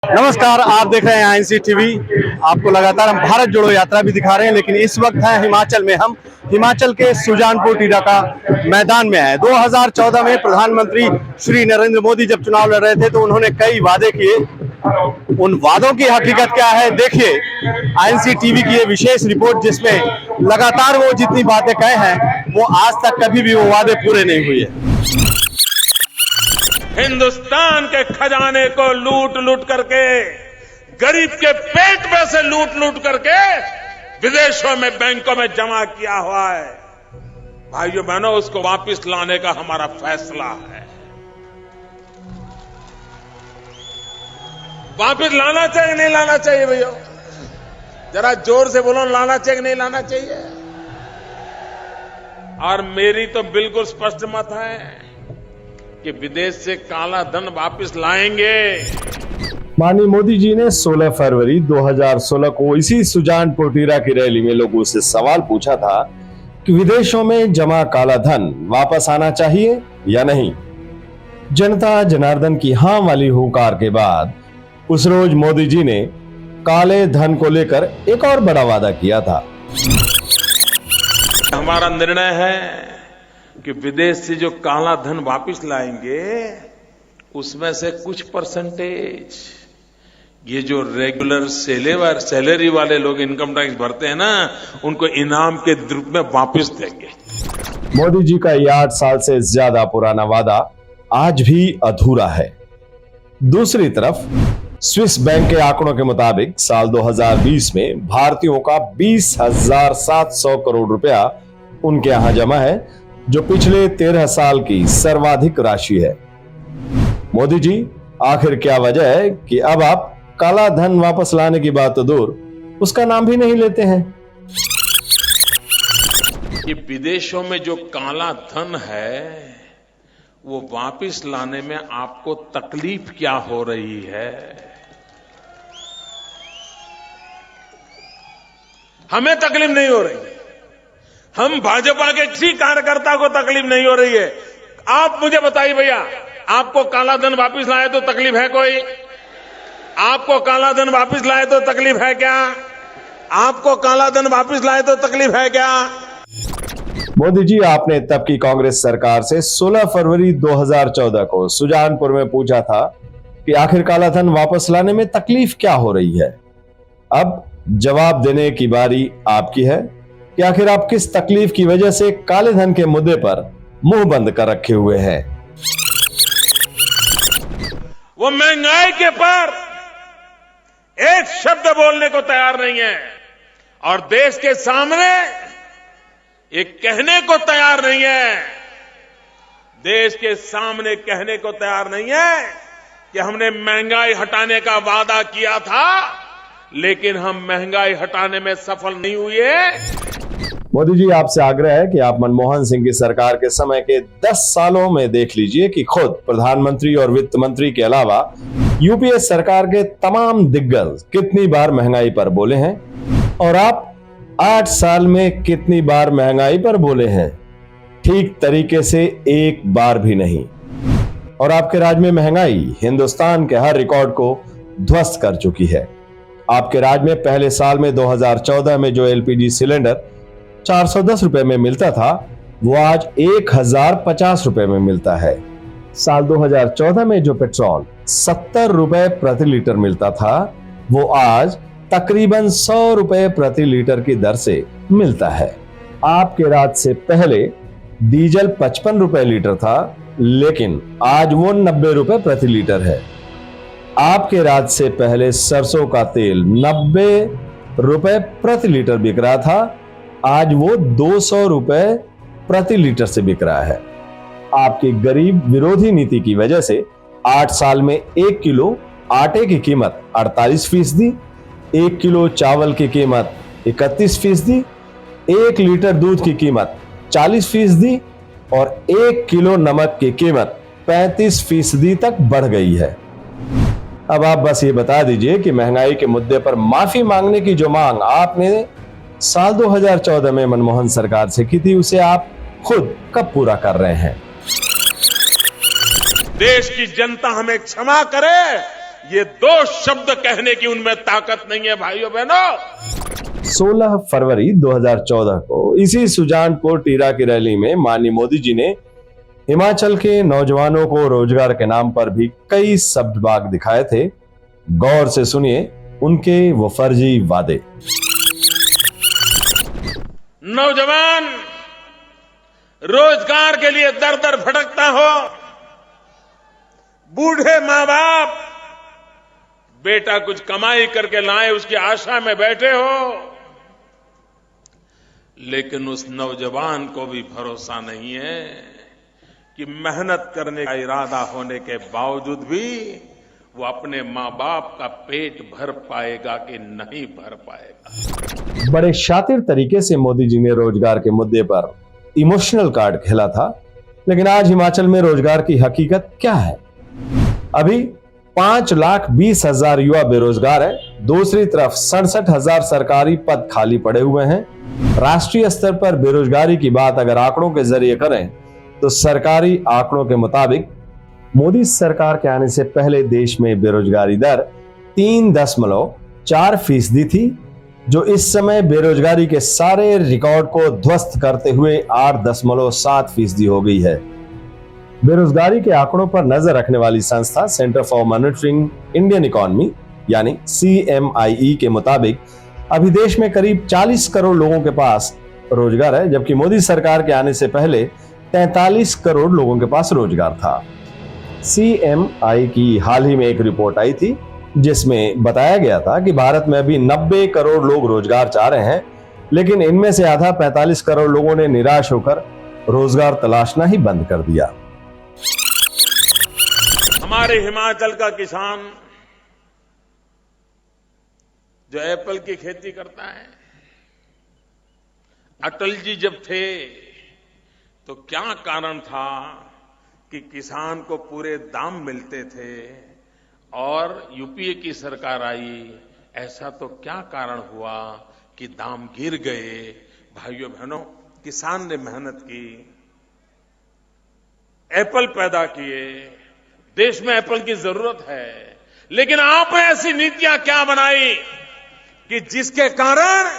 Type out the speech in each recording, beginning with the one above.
नमस्कार, आप देख रहे हैं आईएनसी टीवी। आपको लगातार हम भारत जोड़ो यात्रा भी दिखा रहे हैं, लेकिन इस वक्त है हिमाचल में। हम हिमाचल के सुजानपुर टीडा का मैदान में है। 2014 में प्रधानमंत्री श्री नरेंद्र मोदी जब चुनाव लड़ रहे थे तो उन्होंने कई वादे किए। उन वादों की हकीकत क्या है, देखिए आईएनसी टीवी की ये विशेष रिपोर्ट, जिसमें लगातार वो जितनी बातें कहे हैं वो आज तक कभी भी वो वादे पूरे नहीं हुए। हिंदुस्तान के खजाने को लूट लूट करके, गरीब के पेट में से लूट लूट करके विदेशों में बैंकों में जमा किया हुआ है। भाइयों बहनों, उसको वापस लाने का हमारा फैसला है। वापस लाना चाहिए नहीं लाना चाहिए भैया? जरा जोर से बोलो, लाना चाहिए नहीं लाना चाहिए? और मेरी तो बिल्कुल स्पष्ट मत है कि विदेश से काला धन वापस लाएंगे। माननीय मोदी जी ने 16 फरवरी 2016 को इसी सुजानपुर टीडा की रैली में लोगों से सवाल पूछा था कि विदेशों में जमा काला धन वापस आना चाहिए या नहीं। जनता जनार्दन की हां वाली हुंकार के बाद उस रोज मोदी जी ने काले धन को लेकर एक और बड़ा वादा किया था। हमारा निर्णय है कि विदेश से जो काला धन वापस लाएंगे उसमें से कुछ परसेंटेज ये जो रेगुलर सैलरी वाले लोग इनकम टैक्स भरते हैं ना, उनको इनाम के रूप में वापस देंगे। मोदी जी का ये 8 साल से ज्यादा पुराना वादा आज भी अधूरा है। दूसरी तरफ स्विस बैंक के आंकड़ों के मुताबिक साल 2020 में भारतीयों का 20,700 करोड़ रुपया उनके यहां जमा है, जो पिछले 13 साल की सर्वाधिक राशि है। मोदी जी, आखिर क्या वजह है कि अब आप काला धन वापस लाने की बात तो दूर, उसका नाम भी नहीं लेते हैं? ये विदेशों में जो काला धन है वो वापस लाने में आपको तकलीफ क्या हो रही है? हमें तकलीफ नहीं हो रही है। हम भाजपा के किसी कार्यकर्ता को तकलीफ नहीं हो रही है। आप मुझे बताइए भैया, आपको काला धन वापस लाए तो तकलीफ है कोई? आपको काला धन वापस लाए तो तकलीफ है क्या? आपको काला धन वापस लाए तो तकलीफ है क्या? मोदी जी, आपने तब की कांग्रेस सरकार से 16 फरवरी 2014 को सुजानपुर में पूछा था कि आखिर काला धन वापस लाने में तकलीफ क्या हो रही है। अब जवाब देने की बारी आपकी है कि आखिर आप किस तकलीफ की वजह से काले धन के मुद्दे पर मुंह बंद कर रखे हुए हैं। वो महंगाई के पर एक शब्द बोलने को तैयार नहीं है और देश के सामने ये कहने को तैयार नहीं है। देश के सामने कहने को तैयार नहीं है कि हमने महंगाई हटाने का वादा किया था, लेकिन हम महंगाई हटाने में सफल नहीं हुए। मोदी जी, आपसे आग्रह है कि आप मनमोहन सिंह की सरकार के समय के 10 सालों में देख लीजिए कि खुद प्रधानमंत्री और वित्त मंत्री के अलावा यूपीए सरकार के तमाम दिग्गज कितनी बार महंगाई पर बोले हैं और आप 8 साल में कितनी बार महंगाई पर बोले हैं। ठीक तरीके से एक बार भी नहीं। और आपके राज में महंगाई हिंदुस्तान के हर रिकॉर्ड को ध्वस्त कर चुकी है। आपके राज में पहले साल में 2014 में जो एलपीजी सिलेंडर 410 रुपए में मिलता था, वो आज 1050 रुपए में मिलता है। साल 2014 में जो पेट्रोल 70 रुपए प्रति लीटर मिलता था, वो आज तकरीबन 100 रुपए प्रति लीटर की दर से मिलता है। आपके राज से पहले डीजल 55 रुपए लीटर था, लेकिन आज वो 90 रुपए प्रति लीटर है। आपके राज से पहले सरसों का तेल 90 रुपए प्रति लीटर बिक रहा था, आज वो 200 रुपए प्रति लीटर से बिक रहा है। आपकी गरीब विरोधी नीति की वजह से 8 साल में 1 किलो आटे की कीमत 48%, 1 किलो चावल की कीमत 31%, 1 लीटर दूध की कीमत 40% और 1 किलो नमक की कीमत 35% तक बढ़ गई है। अब आप बस ये बता दीजिए कि महंगाई के मुद्दे पर माफी मांगने की जो मांग आपने साल 2014 में मनमोहन सरकार से की थी, उसे आप खुद कब पूरा कर रहे हैं? देश की जनता हमें क्षमा करे, ये दो शब्द कहने की उनमें ताकत नहीं है भाइयों बहनों। 16 फरवरी 2014 को इसी सुजानपुर टीरा की रैली में माननीय मोदी जी ने हिमाचल के नौजवानों को रोजगार के नाम पर भी कई शब्द बाग दिखाए थे। गौर से सुनिए उनके वो फर्जी वादे। नौजवान रोजगार के लिए दर दर भटकता हो, बूढ़े मां बाप बेटा कुछ कमाई करके लाए उसकी आशा में बैठे हो, लेकिन उस नौजवान को भी भरोसा नहीं है कि मेहनत करने का इरादा होने के बावजूद भी वो अपने मां बाप का पेट भर पाएगा कि नहीं भर पाएगा। बड़े शातिर तरीके से मोदी जी ने रोजगार के मुद्दे पर इमोशनल कार्ड खेला था, लेकिन आज हिमाचल में रोजगार की हकीकत क्या है? अभी 5,20,000 युवा बेरोजगार है। दूसरी तरफ 67,000 सरकारी पद खाली पड़े हुए हैं। राष्ट्रीय स्तर पर बेरोजगारी की बात अगर आंकड़ों के जरिए करें तो सरकारी आंकड़ों के मुताबिक मोदी सरकार के आने से पहले देश में बेरोजगारी दर 3.4% थी, जो इस समय बेरोजगारी के सारे रिकॉर्ड को ध्वस्त करते हुए 8.7% हो गई है। बेरोजगारी के आंकड़ों पर नजर रखने वाली संस्था centre for monitoring Indian economy यानी CMIE के मुताबिक अभी देश में करीब 40 करोड़ लोगों के पास रोजगार है, जबकि मोदी सरकार के आने से पहले 43 करोड़ लोगों के पास रोजगार था। CMI की हाल ही में एक रिपोर्ट आई थी जिसमें बताया गया था कि भारत में अभी 90 करोड़ लोग रोजगार चाह रहे हैं, लेकिन इनमें से आधा 45 करोड़ लोगों ने निराश होकर रोजगार तलाशना ही बंद कर दिया। हमारे हिमाचल का किसान जो एप्पल की खेती करता है, अटल जी जब थे तो क्या कारण था कि किसान को पूरे दाम मिलते थे और यूपीए की सरकार आई, ऐसा तो क्या कारण हुआ कि दाम गिर गए? भाइयों बहनों, किसान ने मेहनत की, एप्पल पैदा किए, देश में एप्पल की जरूरत है, लेकिन आपने ऐसी नीतियां क्या बनाई कि जिसके कारण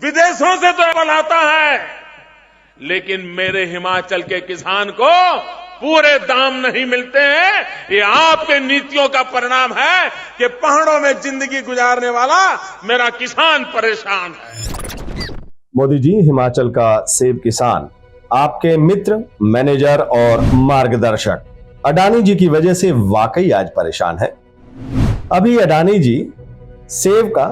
विदेशों से तो एप्पल आता है, लेकिन मेरे हिमाचल के किसान को पूरे दाम नहीं मिलते हैं। ये आपके नीतियों का परिणाम है कि पहाड़ों में जिंदगी गुजारने वाला मेरा किसान परेशान है। मोदी जी हिमाचल का सेब किसान आपके मित्र, मैनेजर और मार्गदर्शक अडानी जी की वजह से वाकई आज परेशान है। अभी अडानी जी सेब का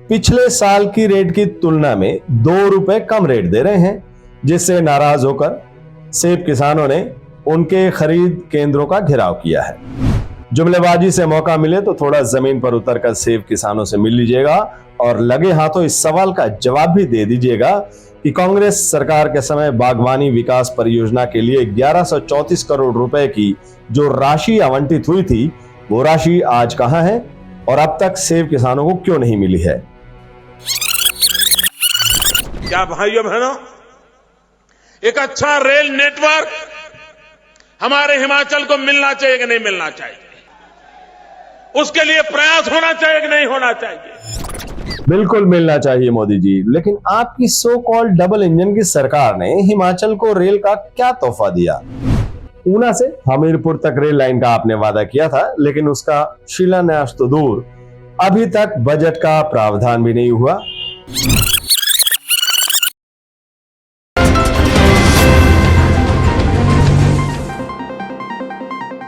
पिछले साल की रेट की तुलना में 2 रुपए कम रेट दे रहे हैं, जिससे नाराज होकर सेब किसानों ने उनके खरीद केंद्रों का घेराव किया है। जुमलेबाजी से मौका मिले तो थोड़ा जमीन पर उतरकर सेब किसानों से मिल लीजिएगा और लगे हाथों इस सवाल का जवाब भी दे दीजिएगा कि कांग्रेस सरकार के समय बागवानी विकास परियोजना के लिए 1134 करोड़ रुपए की जो राशि आवंटित हुई थी, वो राशि आज कहां है और अब तक सेब किसानों को क्यों नहीं मिली है? क्या भाइयों बहनों, एक अच्छा रेल नेटवर्क हमारे हिमाचल को मिलना चाहिए कि नहीं मिलना चाहिए? उसके लिए प्रयास होना चाहिए कि नहीं होना चाहिए? बिल्कुल मिलना चाहिए मोदी जी, लेकिन आपकी सो कॉल्ड डबल इंजन की सरकार ने हिमाचल को रेल का क्या तोहफा दिया? ऊना से हमीरपुर तक रेल लाइन का आपने वादा किया था, लेकिन उसका शिलान्यास तो दूर, अभी तक बजट का प्रावधान भी नहीं हुआ।